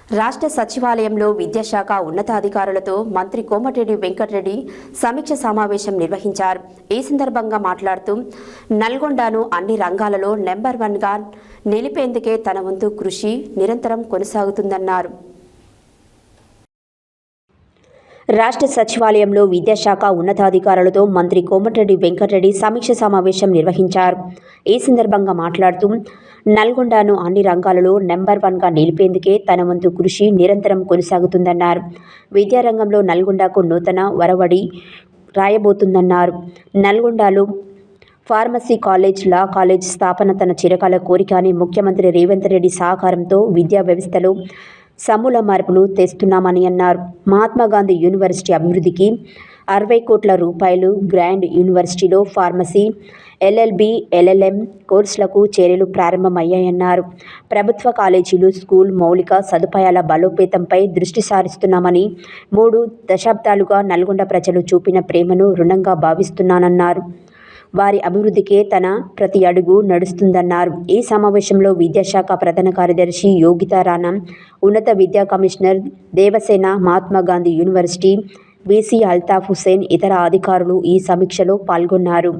రాష్ట్ర సచివాలయంలో విద్యాశాఖ ఉన్నతాధికారులతో మంత్రి కోమటిరెడ్డి వెంకటరెడ్డి సమీక్ష సమావేశం నిర్వహించారు. ఈ సందర్భంగా మాట్లాడుతూ నల్గొండను అన్ని రంగాలలో నెంబర్ 1గా నిలిపేందుకే తన వంతు కృషి నిరంతరం కొనసాగుతుందన్నారు. రాష్ట్ర సచివాలయంలో విద్యాశాఖ ఉన్నతాధికారులతో మంత్రి కోమటిరెడ్డి వెంకటరెడ్డి సమీక్ష సమావేశం నిర్వహించారు. ఈ సందర్భంగా మాట్లాడుతూ నల్గొండను అన్ని రంగాలలో నెంబర్ 1గా నిలిపేందుకే తన వంతు కృషి నిరంతరం కొనసాగుతుందన్నారు. విద్యారంగంలో నల్గొండకు నూతన ఒరవడి రాయబోతుందన్నారు. నల్గొండలో ఫార్మసీ కాలేజ్, లా కాలేజ్ స్థాపన తన చిరకాల కోరిక అని ముఖ్యమంత్రి రేవంత్ రెడ్డి సహకారంతో విద్యా వ్యవస్థలో సమూల మార్పులు తెస్తున్నామని అన్నారు. మహాత్మాగాంధీ యూనివర్సిటీ అభివృద్ధికి 60 కోట్ల రూపాయలు, గ్రాండ్ యూనివర్సిటీలో ఫార్మసీ, ఎల్ఎల్బి, ఎల్ఎల్ఎం కోర్సులకు చర్యలు ప్రారంభమయ్యాయన్నారు. ప్రభుత్వ కాలేజీలు, స్కూల్ మౌలిక సదుపాయాల బలోపేతంపై దృష్టి సారిస్తున్నామని, 3 దశాబ్దాలుగా నల్గొండ ప్రజలు చూపిన ప్రేమను రుణంగా భావిస్తున్నానన్నారు. వారి అభివృద్ధికే తన ప్రతి అడుగు నడుస్తుందన్నారు. ఈ సమావేశంలో విద్యాశాఖ ప్రధాన కార్యదర్శి యోగితా రాణా, ఉన్నత విద్యా commissioner Devasena, Mahatma Gandhi university VC Altaf Husain, ఇతర అధికారులు ఈ సమీక్షలో పాల్గొన్నారు.